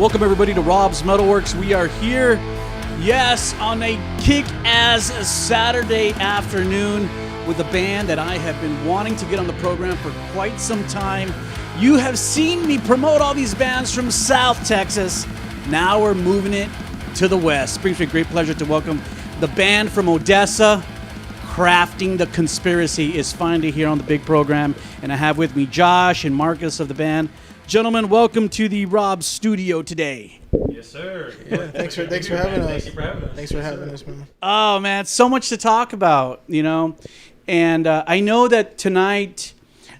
Welcome everybody to Rob's MetalWorks. We are here, yes, on a kick-ass Saturday afternoon with a band that I have been wanting to get on the program for quite some time. You have seen me promote all these bands from South Texas. Now we're moving it to the West. Brings me great pleasure to welcome the band from Odessa. Crafting the Conspiracy is finally here on the big program, and I have with me Josh and Marcus of the band. Gentlemen, welcome to the Rob Studio today. Yes, sir. Yeah, thanks for having us. Thank you for having us. Thanks for having us, man. Oh man, so much to talk about, you know. And I know that tonight,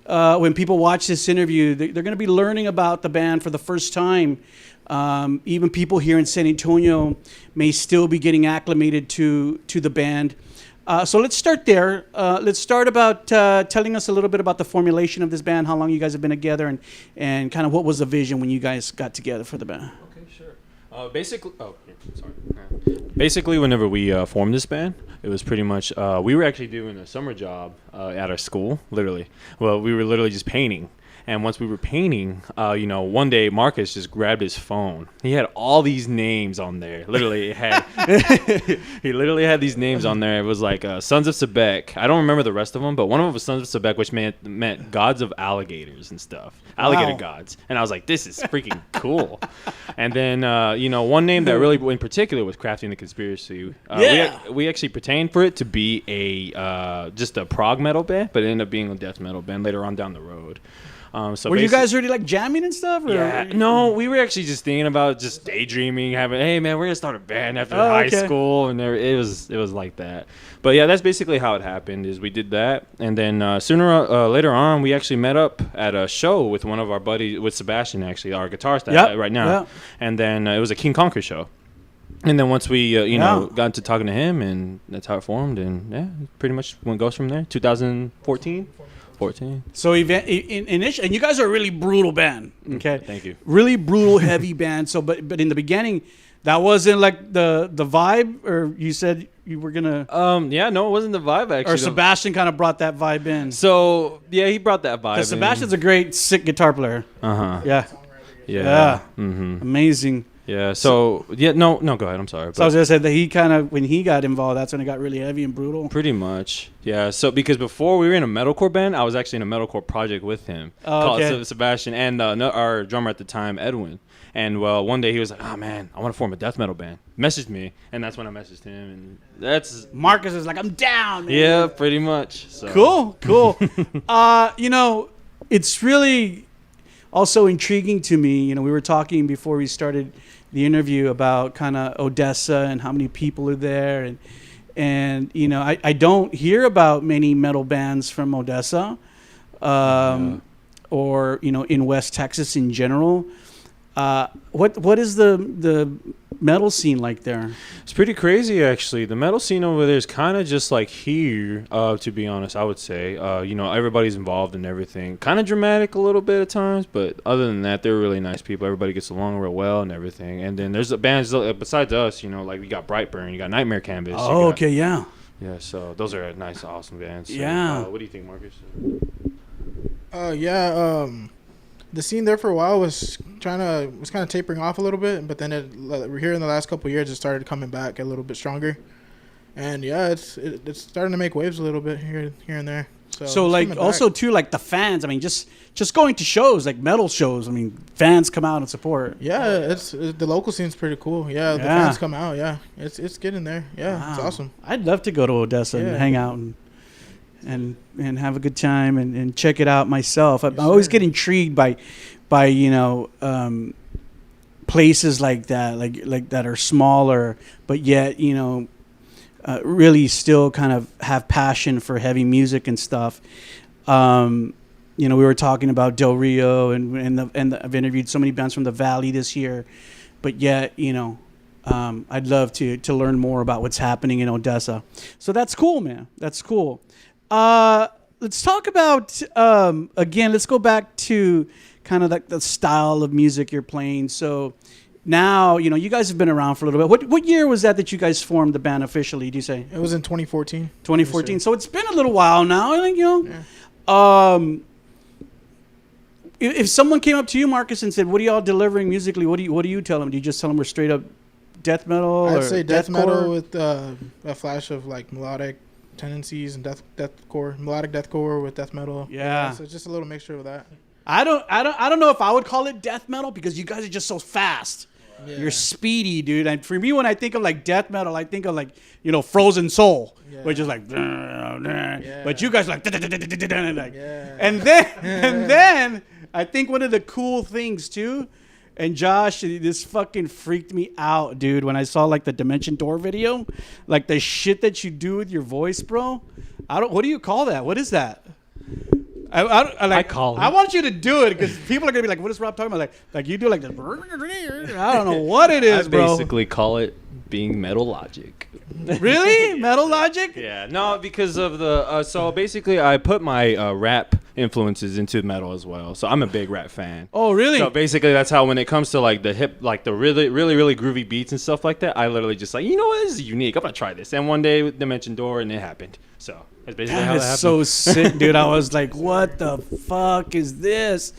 when people watch this interview, they're going to be learning about the band for the first time. Even people here in San Antonio may still be getting acclimated to the band. So let's start there. Let's start about telling us a little bit about the formulation of this band, how long you guys have been together, and kind of what was the vision when you guys got together for the band. Okay, sure. Basically, whenever we formed this band, it was pretty much, we were actually doing a summer job at our school, literally. Well, we were literally just painting. And once we were painting, one day Marcus just grabbed his phone. He had all these names on there. Literally, he literally had these names on there. It was like Sons of Sebek. I don't remember the rest of them, but one of them was Sons of Sebek, which meant gods of alligators and stuff. Alligator gods. And I was like, this is freaking cool. And then, one name that really in particular was Crafting the Conspiracy. We actually pertained for it to be just a prog metal band, but it ended up being a death metal band later on down the road. So were you guys already like jamming and stuff? Or? Yeah, no, we were actually just thinking about just daydreaming, hey man, we're gonna start a band after high school, and it was like that. But yeah, that's basically how it happened. Is we did that, and then later on, we actually met up at a show with one of our buddies, with Sebastian, actually, our guitarist right now. Yep. And then it was a King Conquer show. And then once we, got into talking to him, and that's how it formed, and yeah, pretty much goes from there. 2014. 14. So and you guys are a really brutal band. Okay, thank you. Really brutal, heavy band. So, but in the beginning, that wasn't like the vibe, or you said you were gonna. No, it wasn't the vibe actually. Or Sebastian kind of brought that vibe in. So yeah, he brought that vibe. Because Sebastian's a great sick guitar player. Yeah. Mm-hmm. Amazing. Yeah. So yeah, no. Go ahead. I'm sorry. So I was gonna say that he kind of, when he got involved, that's when it got really heavy and brutal. Pretty much. Yeah. So because before we were in a metalcore band, I was actually in a metalcore project with him called Sebastian and our drummer at the time, Edwin. And well, one day he was like, "Oh man, I want to form a death metal band." Messaged me, and that's when I messaged him. And that's Marcus is like, "I'm down, man." Yeah, pretty much. So. Cool. It's really also intriguing to me. We were talking before we started the interview about kind of Odessa and how many people are there, and I don't hear about many metal bands from Odessa, or in West Texas in general. What is the metal scene like there? It's pretty crazy, actually. The metal scene over there is kind of just like here, to be honest, I would say. Everybody's involved in everything. Kind of dramatic a little bit at times, but other than that, they're really nice people. Everybody gets along real well and everything. And then there's bands besides us, like we got Brightburn, you got Nightmare Canvas. Oh, okay, yeah. Yeah, so those are nice, awesome bands. So, yeah. What do you think, Marcus? The scene there for a while was kind of tapering off a little bit, but then here in the last couple of years, it started coming back a little bit stronger. And yeah, it's starting to make waves a little bit here and there. So like also too, like the fans. I mean, just going to shows like metal shows. I mean, fans come out and support. Yeah, the local scene's pretty cool. Yeah, the fans come out. Yeah, it's getting there. Yeah, wow. It's awesome. I'd love to go to Odessa and hang out and have a good time and check it out myself. I always get intrigued by places like that, like that are smaller, but yet really still kind of have passion for heavy music and stuff. We were talking about Del Rio and I've interviewed so many bands from the Valley this year, but yet I'd love to learn more about what's happening in Odessa. So that's cool, man. That's cool. Let's talk about again. Let's go back to kind of like the style of music you're playing. So now you guys have been around for a little bit. What year was that you guys formed the band officially? Do you say it was in 2014? 2014. So it's been a little while now. I think Yeah. if someone came up to you, Marcus, and said, "What are y'all delivering musically?" What do you tell them? Do you just tell them we're straight up death metal? I'd or say death metal deathcore? with a flash of like melodic tendencies and deathcore, melodic deathcore with death metal. Yeah. So it's just a little mixture of that. I don't know if I would call it death metal because you guys are just so fast. Yeah. You're speedy, dude. And for me, when I think of like death metal, I think of like, Frozen Soul, Yeah. which is like, Yeah. but you guys are like, Yeah. and then I think one of the cool things too, and Josh, this fucking freaked me out, dude, when I saw like the Dimension Door video, like the shit that you do with your voice, bro. What do you call that? What is that? I call it. I want you to do it because people are gonna be like, "What is Rob talking about?" Like you do like this. I don't know what it is, I bro. basically call it being metal logic. Really, Metal Logic? Yeah, no, because of the so basically I put my rap influences into metal as well. So I'm a big rap fan. Oh, really? So basically that's how when it comes to like the hip, like the really really really groovy beats and stuff like that, I literally just like, you know what, this is unique. I'm gonna try this. And one day Dimension Door and it happened. So that's basically how That that is happened. so sick, dude. I was like, "What the fuck is this?"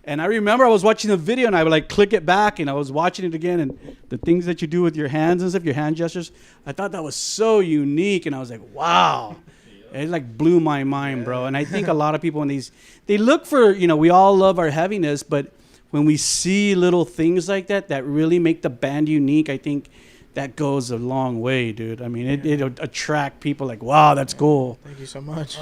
And I remember I was watching the video and I would like click it back and I was watching it again and the things that you do with your hands and stuff, your hand gestures, I thought that was so unique and I was like, wow. It like blew my mind, bro. And I think a lot of people they look for, we all love our heaviness, but when we see little things like that really make the band unique, I think that goes a long way, dude. I mean, it'll attract people like, wow, that's cool. Thank you so much.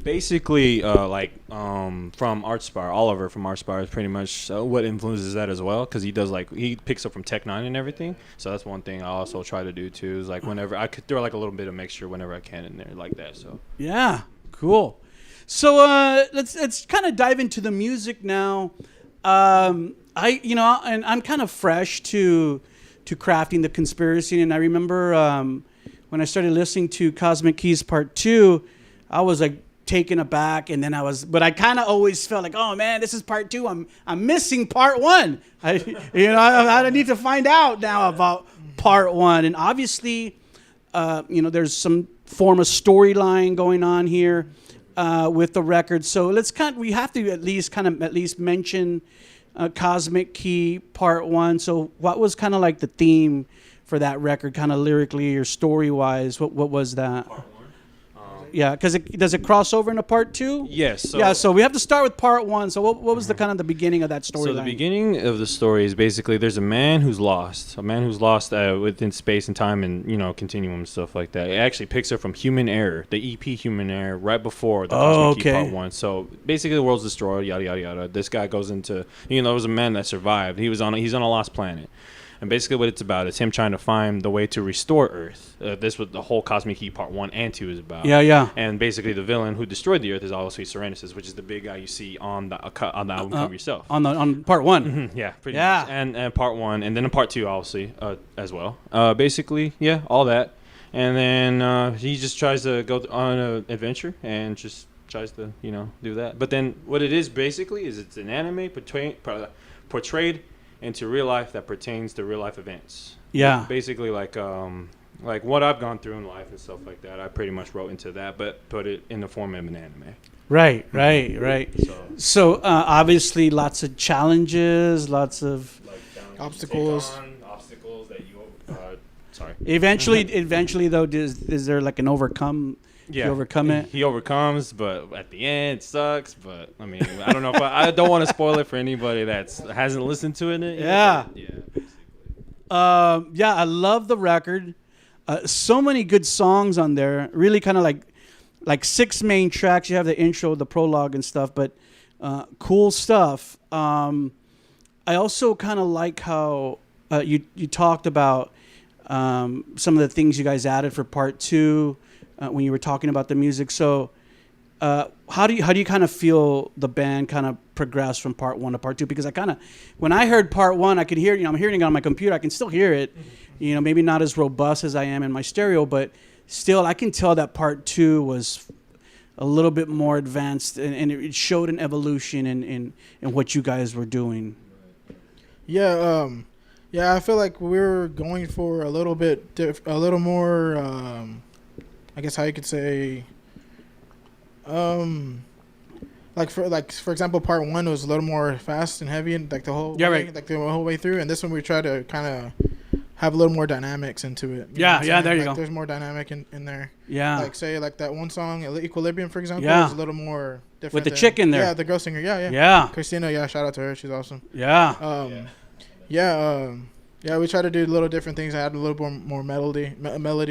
Basically, from Artspire, Oliver from Artspire is pretty much what influences that as well, because he picks up from Tech 9 and everything. So that's one thing I also try to do too. Is like whenever I could throw like a little bit of mixture whenever I can in there like that. So Yeah, cool. So let's kind of dive into the music now. And I'm kind of fresh to crafting the conspiracy, and I remember when I started listening to Cosmic Keys Part 2, I was like taken aback, and then but I kind of always felt like, oh man, this is Part 2. I'm missing Part 1. I need to find out now about Part 1, and obviously, there's some form of storyline going on here with the record. So we have to at least mention Cosmic Key Part 1. So what was kind of like the theme for that record, kind of lyrically or story wise? What was that? Part 1. Yeah, because does it cross over into Part 2? Yes. So we have to start with Part 1. So what was the kind of the beginning of that story? So the beginning of the story is basically there's a man who's lost within space and time and continuum and stuff like that. It actually picks up from Human Error, the EP Human Error, right before the Cosmic Key Part 1. So basically the world's destroyed, yada yada yada. This guy goes into there was a man that survived. He's on a lost planet. And basically what it's about is him trying to find the way to restore Earth. This was the whole Cosmic Key Part 1 and 2 is about. Yeah. And basically the villain who destroyed the Earth is obviously Serenasis, which is the big guy you see on the album cover yourself. On Part 1. Yeah, pretty much. And Part 1, and then in Part 2, obviously, as well. Basically, yeah, all that. And then he just tries to go on an adventure and just tries to, do that. But then what it is basically is it's an anime portrayed into real life that pertains to real life events. Yeah. Basically, like what I've gone through in life and stuff like that, I pretty much wrote into that, but put it in the form of an anime. Right. So obviously, lots of challenges, lots of Obstacles that you. Sorry. Eventually, though, is there like an overcome? Yeah, you overcome it. He overcomes, but at the end, it sucks. But I mean, I don't know if I don't want to spoil it for anybody that hasn't listened to it yet. Yeah. Yeah. I love the record. So many good songs on there. Really, kind of like 6 main tracks. You have the intro, the prologue, and stuff. But cool stuff. I also kind of like how you talked about some of the things you guys added for Part 2. When you were talking about the music, so how do you kind of feel the band kind of progress from Part 1 to Part 2? Because when I heard Part 1, I could hear, I'm hearing it on my computer, I can still hear it, maybe not as robust as I am in my stereo, but still I can tell that Part 2 was a little bit more advanced and it showed an evolution in what you guys were doing. Yeah, I feel like we're going for a little more. I guess how you could say, for example, part 1 was a little more fast and heavy, and like the whole way through. And this one we try to kind of have a little more dynamics into it. There you go. There's more dynamic in there. Yeah. Like say like that one song, Equilibrium, for example, is a little more different. With the chick in there. Yeah, the girl singer. Yeah. Christina, shout out to her. She's awesome. Yeah. We try to do little different things. Add a little more melody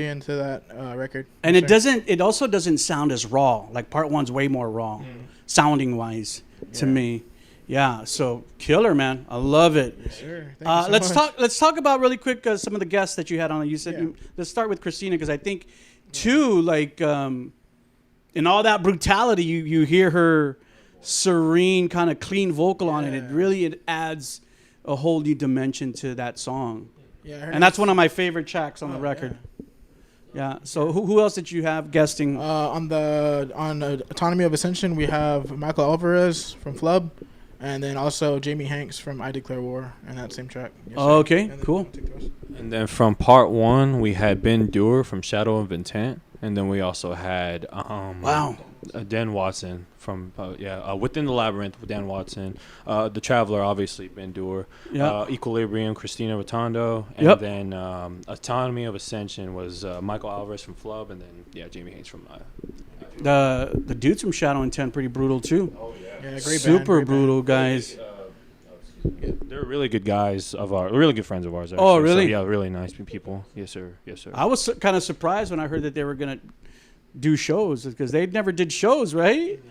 into that record. And it also doesn't sound as raw. Like part 1's way more raw, sounding wise to me. Yeah, so killer, man. I love it. Yes, sir. Let's talk about really quick some of the guests that you had on. You said let's start with Christina, because I think too, like in all that brutality, you hear her serene, kind of clean vocal on it. It adds a whole new dimension to that song. Yeah, and that's one of my favorite tracks on the record. Yeah. So who else did you have guesting? On Autonomy of Ascension, we have Michael Alvarez from Flub. And then also Jamie Hanks from I Declare War in that same track. Yes, okay, cool. And then from part 1, we had Ben Dewar from Shadow of Intent. And then we also had Dan Watson from Within the Labyrinth with Dan Watson. The Traveler, obviously, Ben Dewar. Equilibrium, Christina Rotondo. And then Autonomy of Ascension was Michael Alvarez from Flub. And then, Jamie Hanks from... the dudes from Shadow Intent, pretty brutal, too. Oh, yeah. Great Super band, brutal guys. They're really good guys really good friends of ours. Actually. Oh, really? So, really nice people. Yes, sir. I was kind of surprised when I heard that they were gonna do shows, because they never did shows, right?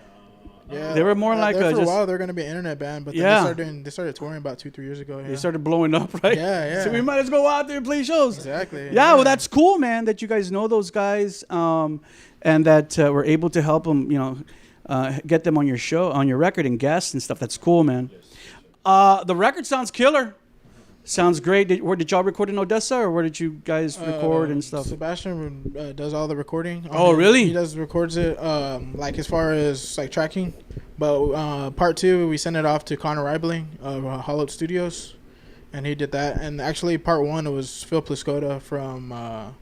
Yeah, they were more like for a while. They're gonna be an internet band, but then they started touring about 2-3 years ago. Yeah. They started blowing up, right? Yeah. So we might as well go out there and play shows. Exactly. Yeah, well, that's cool, man. That you guys know those guys, and that we're able to help them. Get them on your show, on your record, and guests and stuff. That's cool, man. The record sounds killer. Sounds great. Where did y'all record in Odessa, or where did you guys record and stuff? Sebastian does all the recording. Really? He records it like as far as like tracking. But part 2, we sent it off to Connor Reibling of Hollowed Studios, and he did that. And actually, part 1 it was Phil Pliscotta from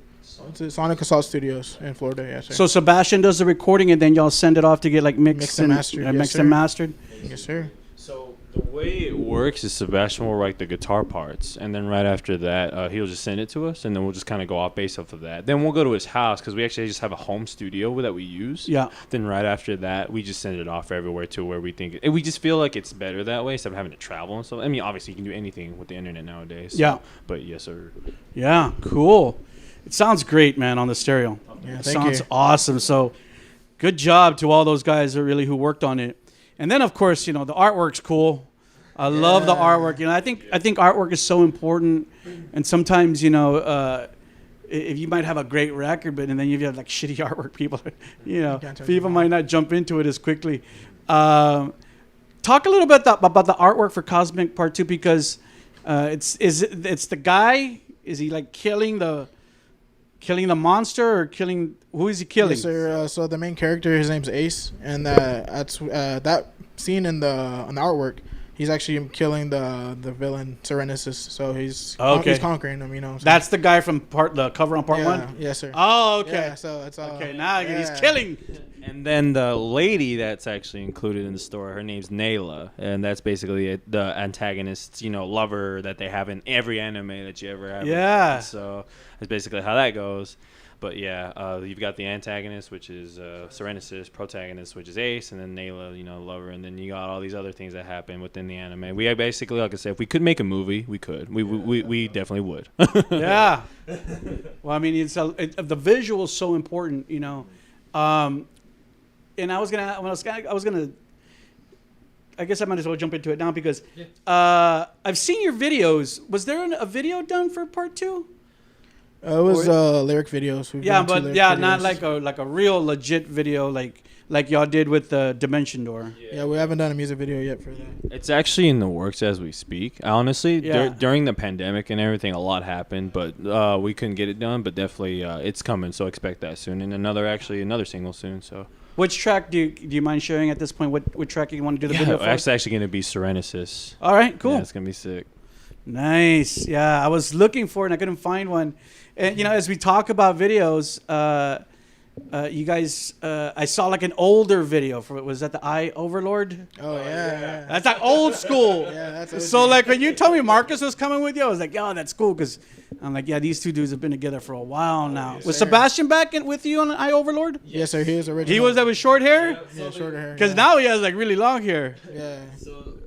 Sonic Assault Studios in Florida. Yeah, sir. So Sebastian does the recording, and then y'all send it off to get like mixed and mastered. And mastered. Yes, sir. So the way it works is Sebastian will write the guitar parts, and then right after that, he'll just send it to us, and then we'll just kind of go off based off of that. Then we'll go to his house, because we actually just have a home studio that we use. Yeah. Then right after that, we just send it off everywhere to where we think we just feel like it's better that way, instead of having to travel and stuff. I mean, obviously you can do anything with the internet nowadays. So, but yes, sir. Yeah. Cool. It sounds great, man, on the stereo. Yeah, it sounds awesome. So good job to all those guys who worked on it. And then, of course, the artwork's cool. I love the artwork. I think artwork is so important. And sometimes, if you might have a great record, but and then you have like shitty artwork, people might not jump into it as quickly. Talk a little bit about the artwork for Cosmic Part 2, because it's the guy. Is he like killing the monster, or who is he killing? Yes, sir. So the main character, his name's Ace, and that's that scene in the artwork. He's actually killing the villain Serenesis. So he's conquering him. So. That's the guy from the cover on part 1. Yes, sir. Oh, okay. Yeah, so it's okay. Now he's killing. And then the lady that's actually included in the story, her name's Nayla, and that's basically the antagonist's, lover that they have in every anime that you ever have. Yeah. So that's basically how that goes. But you've got the antagonist, which is Serenesis, protagonist, which is Ace, and then Nayla, lover, and then you got all these other things that happen within the anime. We basically, like I said, if we could make a movie, we could. We definitely would. Yeah. Well, I mean, the visual is so important, and I guess I might as well jump into it now, because I've seen your videos. Was there a video done for part 2? It was lyric videos. Not like a real legit video like y'all did with the Dimension Door. Yeah, we haven't done a music video yet for that. It's actually in the works as we speak. Honestly, during the pandemic and everything, a lot happened, but we couldn't get it done. But definitely, it's coming. So expect that soon, and another single soon. So. Which track do you mind sharing at this point? What track you want to do the video for? It's actually going to be Serenesis. All right, cool. Yeah, it's going to be sick. Nice. Yeah, I was looking for it and I couldn't find one. And as we talk about videos, you guys, I saw like an older video for, was that the I Overlord? Oh yeah. That's like old school. Yeah, that's So OG. like when you told me Marcus was coming with you, I was like, yo, that's cool, because I'm like, yeah, these two dudes have been together for a while now. yes, Was sir. Sebastian back with you on I Overlord? Yes, sir. He was original. He was that with short hair? Yeah, shorter hair. Because yeah. now he has like really long hair. Yeah.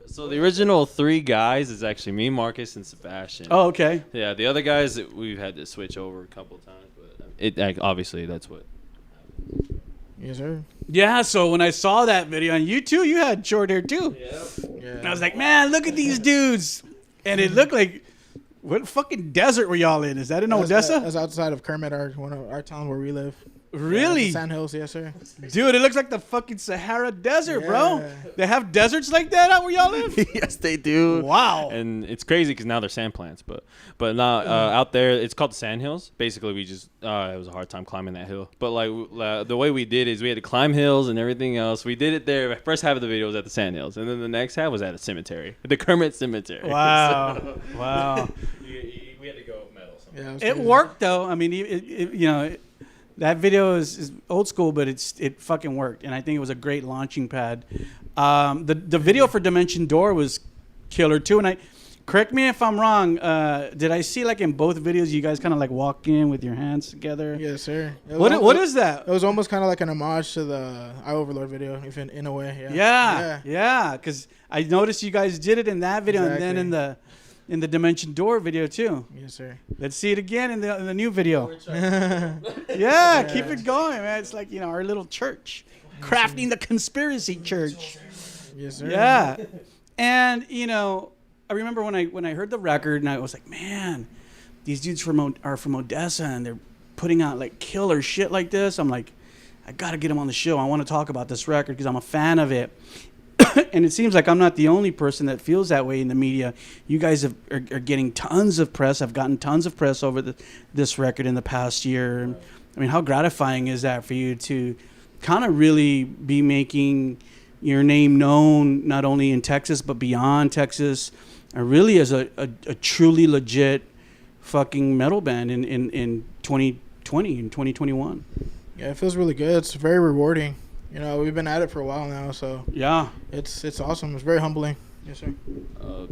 So the original 3 guys is actually me, Marcus, and Sebastian. Oh, okay. Yeah, the other guys we've had to switch over a couple times, but obviously that's what. Yes, sir. Yeah, so when I saw that video, and you too, you had short hair too. Yeah. And I was like, man, look at these dudes. And it looked like, what fucking desert were y'all in? Is that in Odessa? That's outside of Kermit, our town where we live. Really? Yeah, Sand Hills, yes, sir. Dude, it looks like the fucking Sahara Desert, bro. Yeah. They have deserts like that out where y'all live? Yes, they do. Wow. And it's crazy because now they're sand plants, but now out there it's called the Sand Hills. Basically, we just it was a hard time climbing that hill. But like the way we did is we had to climb hills and everything else. We did it there. The first half of the video was at the Sand Hills, and then the next half was at a cemetery, the Kermit Cemetery. Wow. So, Wow. we had to go metal. Yeah, It crazy. worked, though. I mean, that video is old school, but it fucking worked. And I think it was a great launching pad. The video for Dimension Door was killer, too. And correct me if I'm wrong, did I see like in both videos you guys kind of like walk in with your hands together? Yes, sir. What is that? It was almost kind of like an homage to the I Overlord video, if in a way. Yeah. Because I noticed you guys did it in that video and then in the Dimension Door video too. Yes, sir. Let's see it again in the new video. Yeah, keep it going, man. It's like, our little church, crafting the conspiracy church. Yes, sir. Yeah. And, I remember when I heard the record and I was like, man, these dudes are from Odessa and they're putting out like killer shit like this. I'm like, I got to get them on the show. I want to talk about this record because I'm a fan of it. And it seems like I'm not the only person that feels that way in the media. You guys are getting tons of press. I've gotten tons of press over this record in the past year. Right. I mean, how gratifying is that for you to kind of really be making your name known not only in Texas but beyond Texas, and really as a truly legit fucking metal band in 2020 and 2021. Yeah, it feels really good. It's very rewarding. We've been at it for a while now, so yeah, it's awesome. It's very humbling. Yes, sir.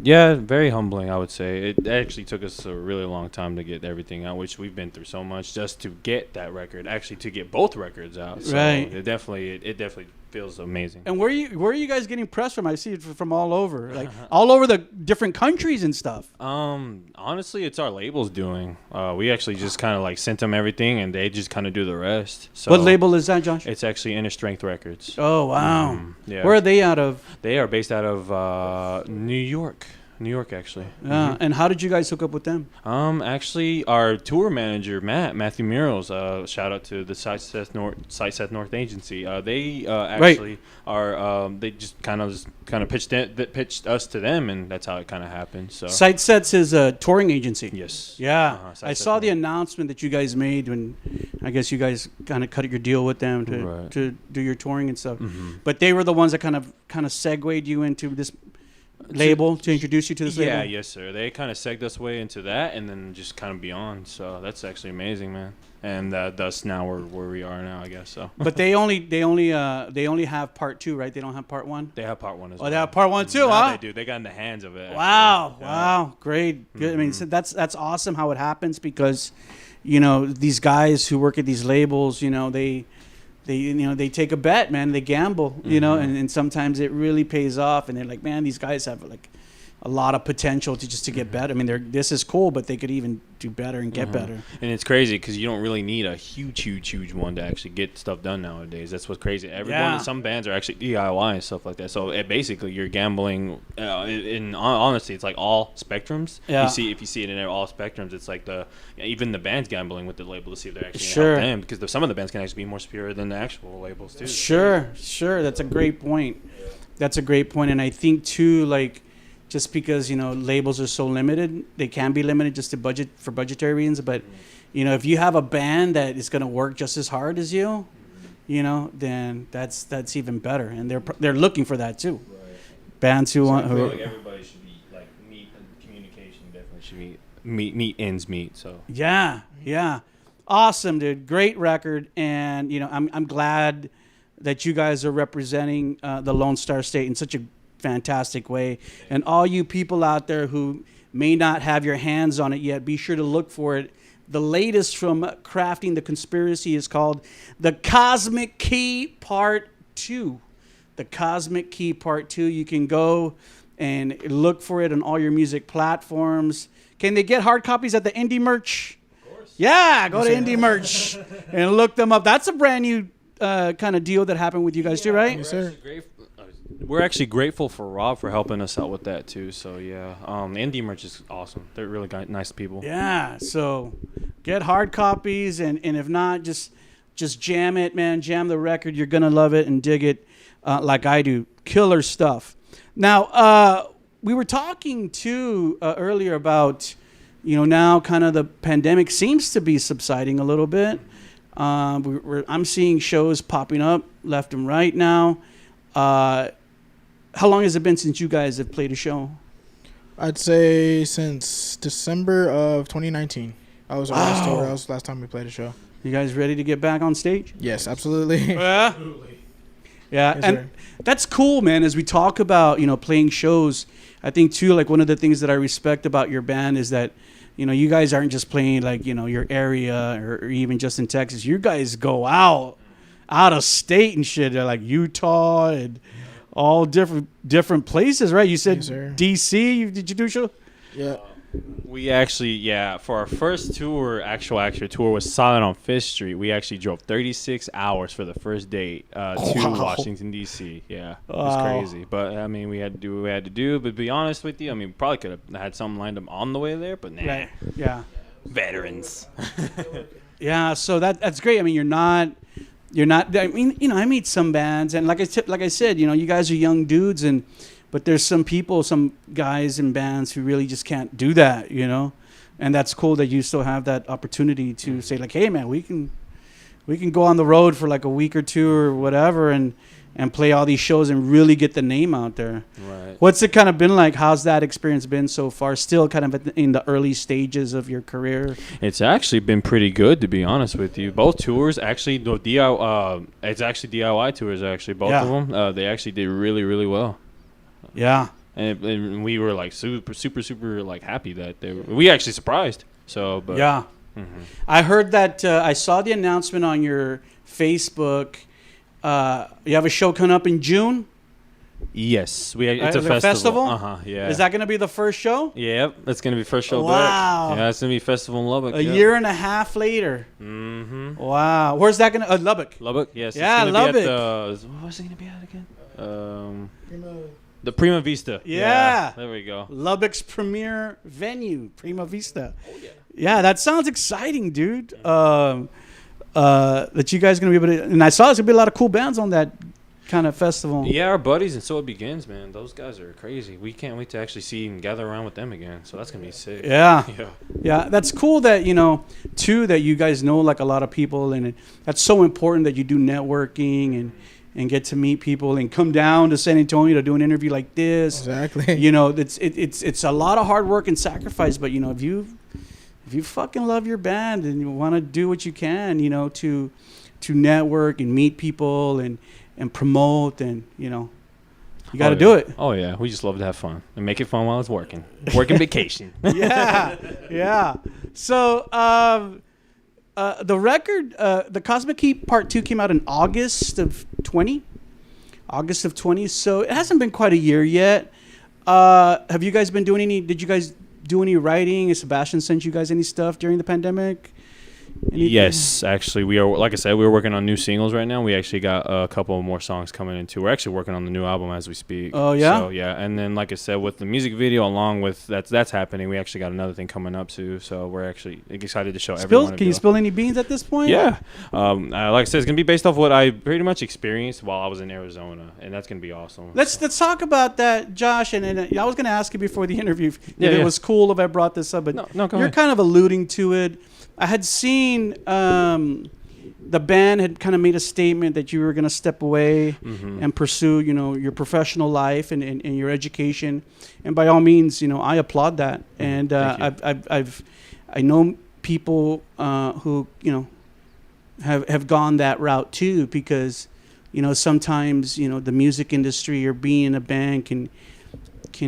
Yeah, very humbling, I would say. It actually took us a really long time to get everything out, which we've been through so much just to get that record, actually to get both records out. So right. It definitely feels amazing. And where are you guys getting press from? I see it from all over, like all over the different countries and stuff. Honestly, it's our labels doing. We actually just kind of like sent them everything, and they just kind of do the rest. So what label is that, Josh? It's actually Innerstrength Records. Oh wow! Yeah. Where are they out of? They are based out of New York. New York, actually. Yeah. And how did you guys hook up with them? Actually, our tour manager, Matthew Meros, shout out to the Sight Set North agency. They actually are. They just kind of pitched us to them, and that's how it kind of happened. So Sight Sets is a touring agency. Yes. Yeah. I saw the announcement that you guys made when I guess you guys kind of cut your deal with them to do your touring and stuff. Mm-hmm. But they were the ones that kind of segued you into this label to introduce you to this label? Yeah, yes, sir. They kind of segged us way into that, and then just kind of beyond. So that's actually amazing, man. And thus now we're where we are now, I guess. So. But they only have part 2, right? They don't have part 1. They have part 1 as well. Oh, they have part 1 too, huh? They do. They got in the hands of it. Wow, wow, great, good. Mm-hmm. I mean, so that's awesome how it happens because, these guys who work at these labels, they take a bet, man. They gamble, and sometimes it really pays off. And they're like, man, these guys have like a lot of potential to get better. I mean, this is cool, but they could even do better and get better. And it's crazy because you don't really need a huge one to actually get stuff done nowadays. That's what's crazy. Some bands are actually DIY and stuff like that. So basically, you're gambling. In honestly, it's like all spectrums. Yeah. If you see it in all spectrums, it's like even the band's gambling with the label to see if they're actually gonna help them, because some of the bands can actually be more superior than the actual labels too. Sure. That's a great point. That's a great point, and I think too, like, just because labels are so limited, they can be limited just to budgetary reasons. But if you have a band that is going to work just as hard as you, then that's even better. And they're looking for that too. Right. Bands who want. I feel like everybody should be like meet, and communication definitely should meet ends meet. So yeah. Awesome, dude. Great record. And, I'm glad that you guys are representing the Lone Star State in such a fantastic way. And all you people out there who may not have your hands on it yet, be sure to look for it. The latest from Crafting the Conspiracy is called The Cosmic Key Part 2. The Cosmic Key Part 2. You can go and look for it on all your music platforms. Can they get hard copies at the Indie Merch? Of course. Yeah, go to Indie Merch and look them up. That's a brand new kind of deal that happened with you guys too, right? Yes, sir. We're actually grateful for Rob for helping us out with that too. So yeah, Indie Merch is awesome. They're really nice people. Yeah, so get hard copies, and if not, just jam it, man. Jam the record. You're gonna love it and dig it like I do. Killer stuff. Now, we were talking too earlier about, now kind of the pandemic seems to be subsiding a little bit. I'm seeing shows popping up left and right now. How long has it been since you guys have played a show? I'd say since December of 2019. I was on last tour. That was the last time we played a show. You guys ready to get back on stage? Yes, absolutely. Yeah. Yeah, Yes, and sir. that's cool, man. As we talk about, playing shows, I think too, like one of the things that I respect about your band is that, you guys aren't just playing like, your area or even just in Texas. You guys go out of state and shit. They're like Utah and all different places, right? You said Yes, sir. DC. Did you do a show? Yeah. We actually, for our first tour, actual tour was Silent on Fifth Street. We actually drove 36 hours for the first date to Washington, D.C. Yeah, it was crazy. But, I mean, we had to do what we had to do. But to be honest with you, I mean, we probably could have had something lined up on the way there, but nah. Right. Yeah. Veterans. Yeah, so that's great. I mean, you're not. I mean, I meet some bands, and like I said, you guys are young dudes, but there's some guys in bands who really just can't do that, and that's cool that you still have that opportunity to say like, hey, man, we can go on the road for like a week or two or whatever, and play all these shows and really get the name out there. Right. What's it kind of been like? How's that experience been so far? Still kind of in the early stages of your career? It's actually been pretty good, to be honest with you. Both tours, actually, it's actually DIY tours, actually, both of them. They actually did really, really well. Yeah. And we were like super, super, super like happy that we actually surprised. So, but yeah. Mm-hmm. I heard that I saw the announcement on your Facebook. You have a show coming up in June? Yes, it's a festival. Yeah. Is that going to be the first show? Yep, that's going to be first show wow. back. Yeah, it's going to be festival in Lubbock. A year and a half later. Mm-hmm. Wow. Where's that going to? Lubbock. Lubbock, yes. Yeah, Lubbock. What was it going to be at again? The Prima Vista. Yeah. There we go. Lubbock's premier venue, Prima Vista. Oh, yeah. Yeah, that sounds exciting, dude. That you guys are going to be able to... And I saw there's going to be a lot of cool bands on that kind of festival. Yeah, our buddies, and So It Begins, man. Those guys are crazy. We can't wait to actually see and gather around with them again. So that's going to be sick. Yeah. Yeah, that's cool that, too, that you guys know, like, a lot of people. And that's so important that you do networking and get to meet people and come down to San Antonio to do an interview like this. Exactly. It's a lot of hard work and sacrifice. But, if you fucking love your band and you want to do what you can, to network and meet people and promote and, you got to do it. Oh, yeah. We just love to have fun and make it fun while it's working. Working vacation. Yeah. Yeah. So the record, the Cosmic Key Part 2 came out in August of 20. So it hasn't been quite a year yet. Have you guys been doing did you guys do any writing? Has Sebastian sent you guys any stuff during the pandemic? Anything? Yes, actually, we are. Like I said, we're working on new singles right now. We actually got a couple more songs coming in too. We're actually working on the new album as we speak. Oh yeah. So yeah, and then like I said, with the music video, along with that's happening. We actually got another thing coming up too. So we're actually excited to show everyone. Can you spill any beans at this point? Yeah. Like I said, it's gonna be based off what I pretty much experienced while I was in Arizona, and that's gonna be awesome. Let's talk about that, Josh. And I was gonna ask you before the interview if it was cool if I brought this up, but no, go you're ahead. kind of alluding to it. I had seen the band had kind of made a statement that you were going to step away and pursue, your professional life and your education. And by all means, I applaud that. And I know people who have gone that route too, because sometimes the music industry or being in a band can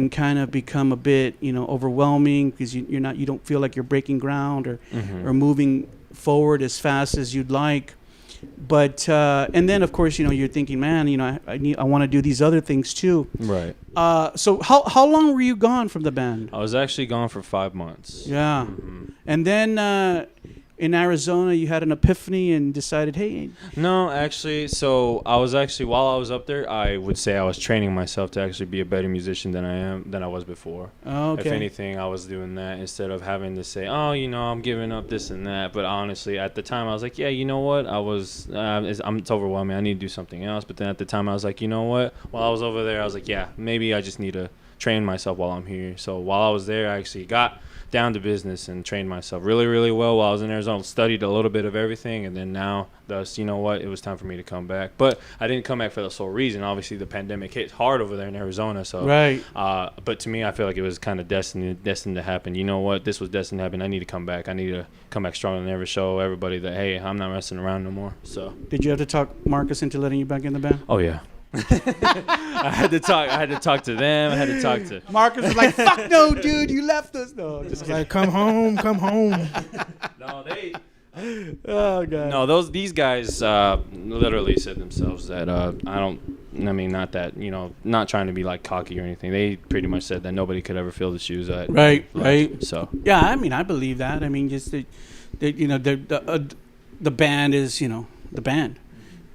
kind of become a bit overwhelming, because you don't feel like you're breaking ground or moving forward as fast as you'd like. But and then of course you're thinking, man, I want to do these other things too. Right. So how long were you gone from the band? I was actually gone for 5 months. Yeah. And then in Arizona you had an epiphany and decided, hey. No, actually, so I was actually, while I was up there, I would say I was training myself to actually be a better musician than I was before. Oh, okay. If anything, I was doing that instead of having to say, oh, I'm giving up this and that. But honestly, at the time, I was like, yeah, you know what? It's overwhelming. I need to do something else. But then at the time, I was like, you know what? While I was over there, I was like, yeah, maybe I just need to train myself while I'm here. So while I was there, I actually got down to business and trained myself really, really well while I was in Arizona. Studied a little bit of everything, and then now, thus, you know what? It was time for me to come back. But I didn't come back for the sole reason. Obviously, the pandemic hit hard over there in Arizona. So, right. But to me, I feel like it was kind of destined to happen. You know what? This was destined to happen. I need to come back. I need to come back stronger than ever. Show everybody that, hey, I'm not messing around no more. So, did you have to talk Marcus into letting you back in the band? Oh yeah. I had to talk to them. I had to talk to Marcus was like, fuck no, dude, you left us. No, just kidding. Like, come home. No, they. Oh god. No, these guys literally said themselves that not trying to be like cocky or anything. They pretty much said that nobody could ever fill the shoes that. Right. So. Yeah, I believe that. I mean, just the band is the band.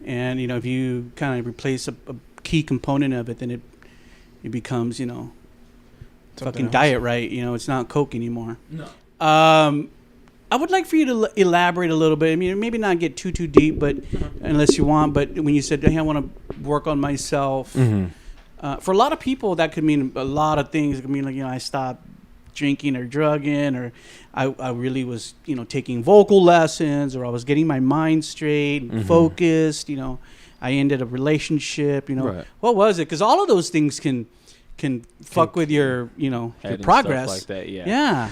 And if you kind of replace a key component of it, then it becomes fucking else. diet, right? It's not Coke anymore. No. I would like for you to elaborate a little bit. I mean, maybe not get too deep, but unless you want. But when you said, "Hey, I want to work on myself," for a lot of people that could mean a lot of things. It could mean I stopped drinking or drugging, or I really was taking vocal lessons, or I was getting my mind straight and focused. I ended a relationship. Right. What was it? Because all of those things can fuck with your your progress like that. Yeah.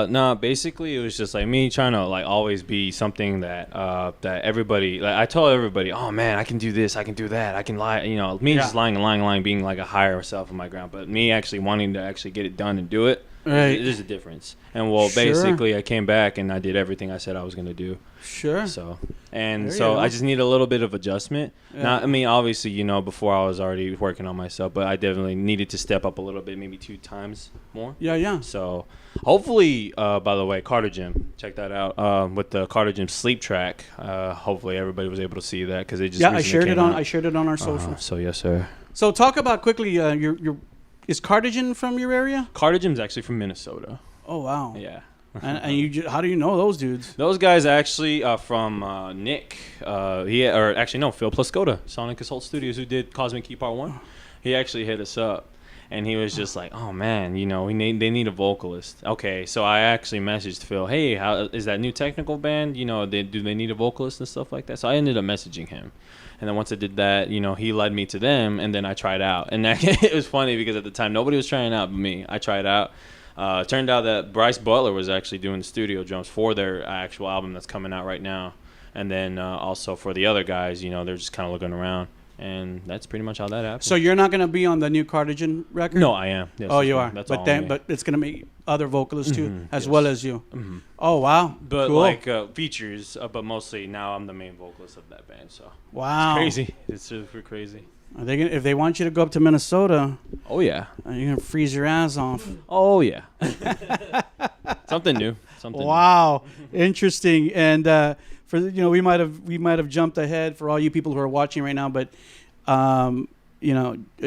No, basically it was just like me trying to like always be something that that everybody, like I told everybody, oh man, I can do this, I can do that, I can lie, just lying, being like a higher self on my ground, but me actually wanting to actually get it done and do it. Right. There's a difference. And Sure. basically I came back and I did everything I said I was going to do. Sure. So There I just need a little bit of adjustment. Yeah. Obviously, before I was already working on myself, but I definitely needed to step up a little bit, maybe 2 times more. Yeah. So hopefully, by the way, Carter Gym, check that out. With the Carter Gym sleep track, hopefully everybody was able to see that because they just I shared it on. out. I shared it on our social. So yes, sir. So talk about quickly. Is Cardigan from your area? Carter Gym's actually from Minnesota. Oh wow. Yeah. and you how do you know those dudes? Those guys actually from Nick. Phil Plascota, Sonic Assault Studios, who did Cosmic Key Part 1. He actually hit us up. And he was just like, oh, man, they need a vocalist. Okay, so I actually messaged Phil, hey, how is that new technical band? Do they need a vocalist and stuff like that? So I ended up messaging him. And then once I did that, he led me to them, and then I tried out. And it was funny because at the time, nobody was trying out but me. I tried out. Turned out that Bryce Butler was actually doing the studio drums for their actual album that's coming out right now. And then also for the other guys, they're just kind of looking around. And that's pretty much how that happened. So you're not going to be on the new Cardigan record? No, I am. Yes, you are. That's but it's going to be other vocalists too, as well as you. Mm-hmm. Oh wow. But cool. features, but mostly now I'm the main vocalist of that band. So wow, it's crazy. It's super crazy. Are they if they want you to go up to Minnesota? Oh yeah. You're gonna freeze your ass off. Oh yeah. Something new. Wow, interesting. And for we might have jumped ahead for all you people who are watching right now, but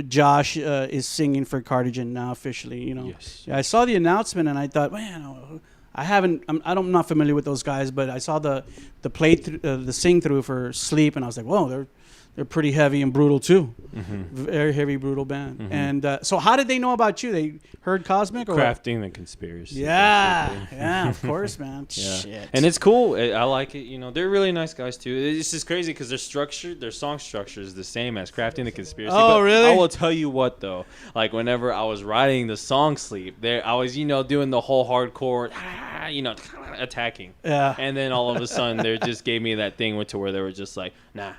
Josh is singing for Cardigan now officially. Yes. Yeah, I saw the announcement and I thought, man, I'm not familiar with those guys, but I saw the the sing through for Sleep, and I was like, whoa, they're pretty heavy and brutal too. Mm-hmm. Very heavy, brutal band. Mm-hmm. And so how did they know about you? They heard Cosmic or Crafting the Conspiracy. Yeah, of course, man. Yeah. Shit. And it's cool. I like it. They're really nice guys too. It's just crazy because their song structure is the same as Crafting the Conspiracy. Oh, but really? I will tell you what though. Like whenever I was writing the song Sleep, I was doing the whole hardcore, attacking. Yeah. And then all of a sudden, they just gave me that thing to where they were just like, nah,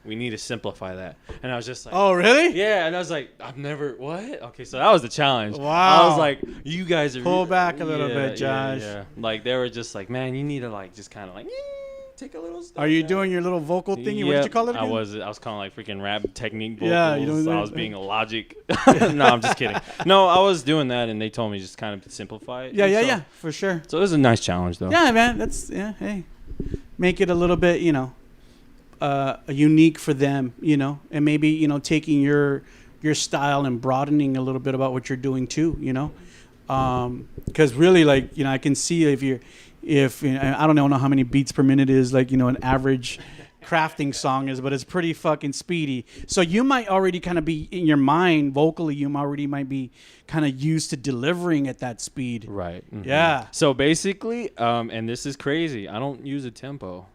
we need to simplify that. And I was just like, oh, really? yeah. And I was like, I've never, what? Okay, so that was the challenge. Wow. I was like, you guys are pull back a little bit, Josh. Yeah. Like they were just like, man, you need to like just kind of like take a little step. Are you doing your little vocal thingy? Yeah, What did you call it again? I was calling like freaking rap technique vocals. Yeah, you know I was being a logic. No, I'm just kidding. No, I was doing that, and they told me just kind of to simplify it. Yeah, for sure. So it was a nice challenge, though. Yeah, man. Hey, make it a little bit, unique for them, and maybe, taking your style and broadening a little bit about what you're doing too, because really, like, I can see if I don't know how many beats per minute is, like, an average crafting song is, but it's pretty fucking speedy. So you might already kind of be in your mind vocally, you already might be kind of used to delivering at that speed. Right. Mm-hmm. Yeah. So basically, and this is crazy, I don't use a tempo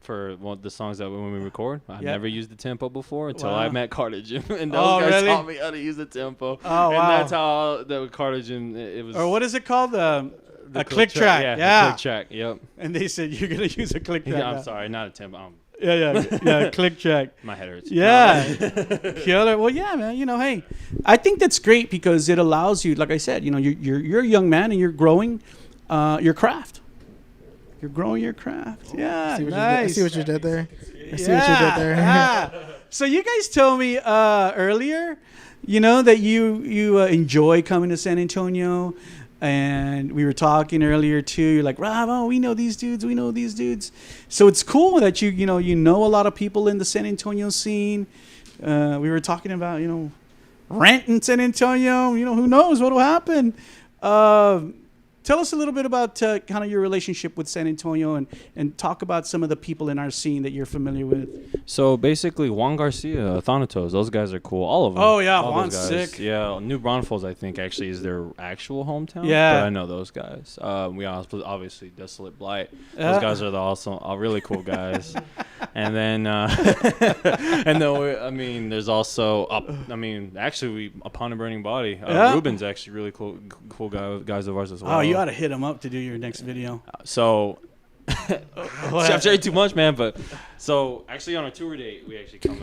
for the songs that when we record. I've never used the tempo before until I met Cartage, and those guys taught me how to use the tempo. Oh, and wow. that's how the Cartage, it was. Or what is it called? The a click track. Yeah. Click track. Yep. And they said you're gonna use a click track. Yeah, I'm sorry, not a tempo. Yeah, click track. My head hurts. Yeah, killer. Well, yeah, man. Hey, I think that's great because it allows you, like I said, you're a young man and you're growing your craft. You're growing your craft. Yeah, nice. I see what you did there. Yeah. So you guys told me earlier, that you enjoy coming to San Antonio. And we were talking earlier too. You're like, Rob, we know these dudes. So it's cool that you know a lot of people in the San Antonio scene. We were talking about rent in San Antonio. Who knows what'll happen. Tell us a little bit about kind of your relationship with San Antonio and talk about some of the people in our scene that you're familiar with. So basically, Juan Garcia, Thanatos, those guys are cool. All of them. Oh, yeah, all Juan's those guys. sick. Yeah, New Braunfels, I think, actually is their actual hometown. Yeah. But I know those guys. We also, obviously, Desolate Blight. Those guys are really cool guys. And then, there's also, actually, Upon a Burning Body. Ruben's actually really cool guys of ours as well. Oh, you ought to hit him up to do your next video. So, I've shared too much, man. But so actually, on our tour date,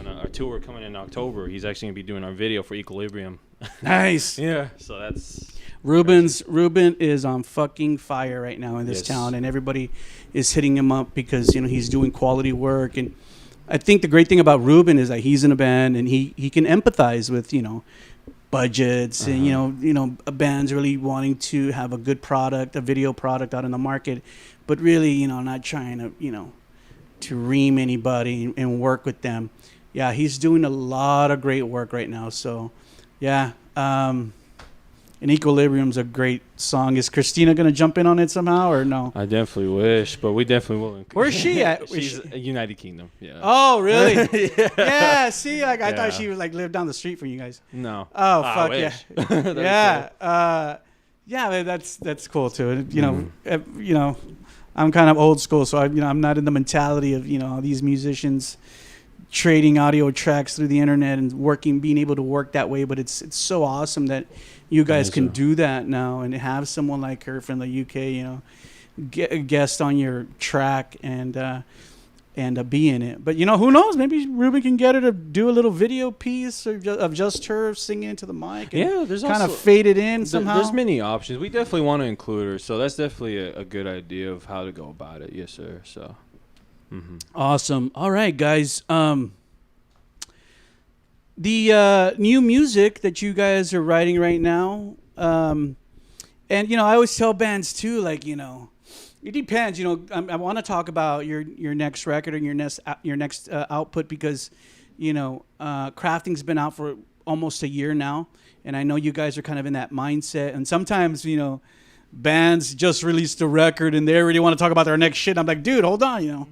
our tour coming in October. He's actually gonna be doing our video for Equilibrium. Nice. Yeah. So that's Ruben is on fucking fire right now in this town, and everybody is hitting him up because he's doing quality work. And I think the great thing about Ruben is that he's in a band and he can empathize with budgets and bands really wanting to have a good product, a video product out in the market, but really not trying to ream anybody and work with them. Yeah, he's doing a lot of great work right now. So yeah, and Equilibrium's a great song. Is Christina gonna jump in on it somehow or no? I definitely wish, but we definitely will. Where's she at? She's United Kingdom. Yeah. Oh, really? Yeah. See, I thought she was lived down the street from you guys. No. Oh, fuck yeah. Yeah. Yeah, that's cool too. I'm kind of old school, so I'm not in the mentality of these musicians trading audio tracks through the internet and being able to work that way. But it's so awesome that you guys can do that now and have someone like her from the UK, get a guest on your track and be in it. But who knows? Maybe Ruben can get her to do a little video piece of just her singing into the mic. And there's kind also, of fade it in somehow. There's many options. We definitely want to include her, so that's definitely a good idea of how to go about it. Yes, sir. So. Mm-hmm. Awesome. All right, guys. The new music that you guys are writing right now, and I always tell bands too, it depends. I want to talk about your next record and your next output because, crafting's been out for almost a year now, and I know you guys are kind of in that mindset. And sometimes, bands just released a record and they already want to talk about their next shit. I'm like, dude, hold on,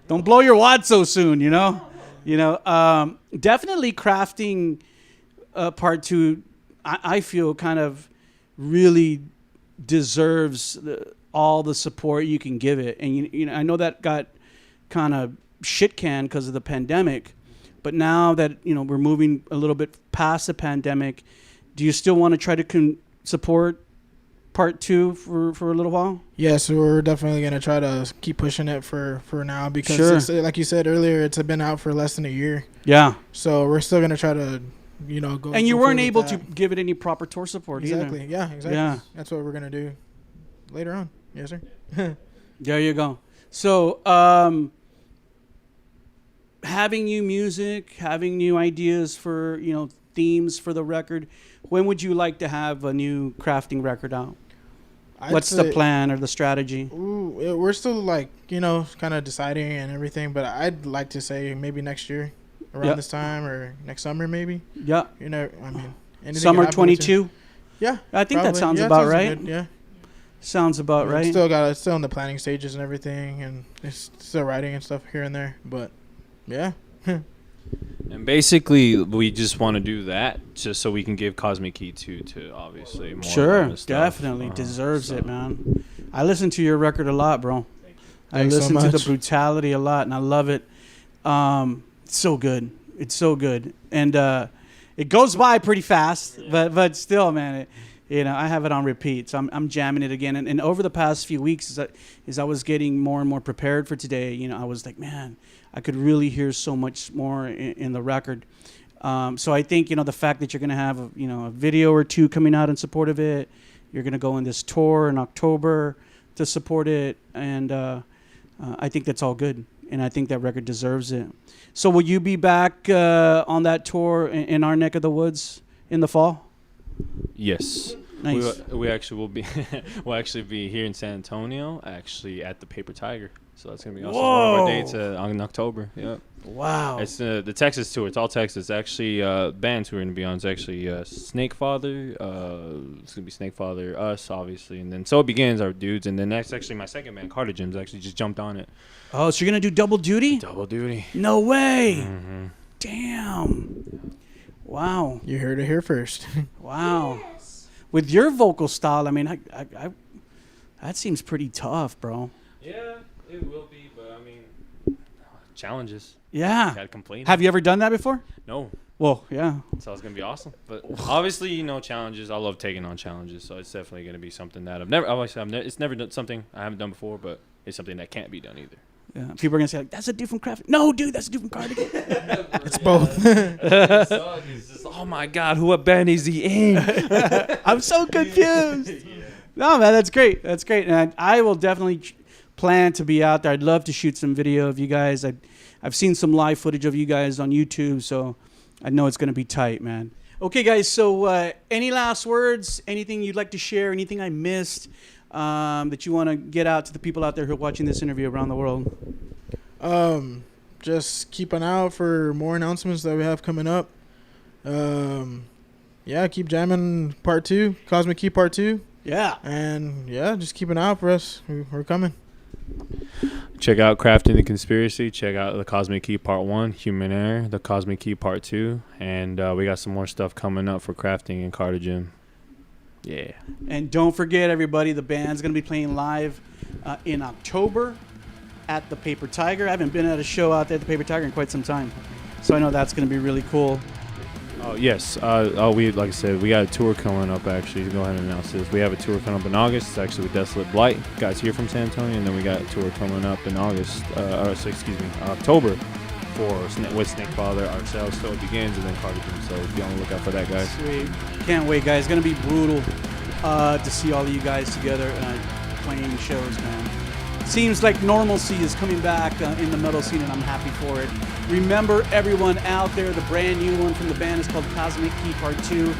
don't blow your wad so soon, Definitely crafting part 2, I feel kind of really deserves all the support you can give it. And, I know that got kind of shit canned because of the pandemic, but now that, we're moving a little bit past the pandemic, do you still want to try to support Part 2 for a little while? Yeah, so we're definitely gonna try to keep pushing it for now because Sure. it's, like you said earlier, it's been out for less than a year. Yeah. So we're still gonna try to, go. And you go weren't forward with able to that. give it any proper tour support Exactly. either. Yeah. Exactly. Yeah. That's what we're gonna do later on. Yes, sir. There you go. So, having new music, having new ideas for, themes for the record, when would you like to have a new crafting record out? What's the plan or the strategy? Ooh, we're still kind of deciding and everything, but I'd like to say maybe next year around this time or next summer maybe. Yeah. Anything Summer could happen between- 22? Yeah. I think that probably. sounds Yeah, about sounds right. good, yeah. Sounds about right. It's still in the planning stages and everything, and it's still writing and stuff here and there. But yeah, And basically, we just want to do that just so we can give Cosmic Key to obviously more. Sure, of the stuff. definitely deserves it, man. I listen to your record a lot, bro. I Thanks so listen to the much. brutality a lot, and I love it. It's so good. It's so good, and it goes by pretty fast, but still, man. I have it on repeat, so I'm jamming it again. And over the past few weeks, as I was getting more and more prepared for today, I was like, man, I could really hear so much more in the record. So I think, the fact that you're going to have, a video or two coming out in support of it, you're going to go on this tour in October to support it, and I think that's all good. And I think that record deserves it. So will you be back on that tour in our neck of the woods in the fall? Yes. Nice. We actually will be we'll actually be here in San Antonio, actually at the Paper Tiger. So that's gonna be awesome. One of our dates in October. Yeah. Wow. It's the Texas tour. It's all Texas. Actually, bands who are gonna be on is actually Snakefather. It's gonna be Snakefather, us, obviously, and then So It Begins, our dudes, and then that's actually my second band, Cardigan's, actually just jumped on it. Oh, so you're gonna do double duty? Double duty. No way. Mm-hmm. Damn. Wow. you heard it here first. Wow. With your vocal style, I mean, I that seems pretty tough, bro. Yeah, it will be, but I mean, challenges. Yeah. Gotta complain. Have you ever done that before? No. Well, yeah. So it's gonna be awesome. But obviously, challenges. I love taking on challenges. So it's definitely gonna be something that it's never done something I haven't done before, but it's something that can't be done either. Yeah. People are gonna say, like, that's a different craft. No, dude, that's a different cardigan. It's both. It's just, oh my God, what band is he in? I'm so confused. No, man, that's great. That's great. And I will definitely plan to be out there. I'd love to shoot some video of you guys. I've seen some live footage of you guys on YouTube, so I know it's going to be tight, man. Okay, guys, so any last words? Anything you'd like to share? Anything I missed that you want to get out to the people out there who are watching this interview around the world? Just keep an eye out for more announcements that we have coming up. Yeah, keep jamming part 2, Cosmic Key part 2. Yeah. And yeah, just keep an eye out for us. We're coming. Check out Crafting the Conspiracy. Check out the Cosmic Key Part 1, Human Error, the Cosmic Key Part 2. And we got some more stuff coming up for Crafting and Cardigan. Yeah. And don't forget, everybody, the band's going to be playing live in October at the Paper Tiger. I haven't been at a show out there at the Paper Tiger in quite some time. So I know that's going to be really cool. Oh, yes. Like I said, we got a tour coming up, actually. Go ahead and announce this. We have a tour coming up in August. It's actually with Desolate Blight. Guys here from San Antonio. And then we got a tour coming up in October with Snakefather, ourselves. So It Begins, and then Cardigan. So be on the lookout for that, guys. Sweet. Can't wait, guys. It's going to be brutal to see all of you guys together playing shows, man. Seems like normalcy is coming back in the metal scene, and I'm happy for it. Remember, everyone out there, the brand new one from the band is called Cosmic Key Part 2.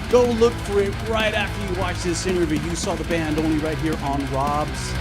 Go look for it right after you watch this interview. You saw the band only right here on Rob's.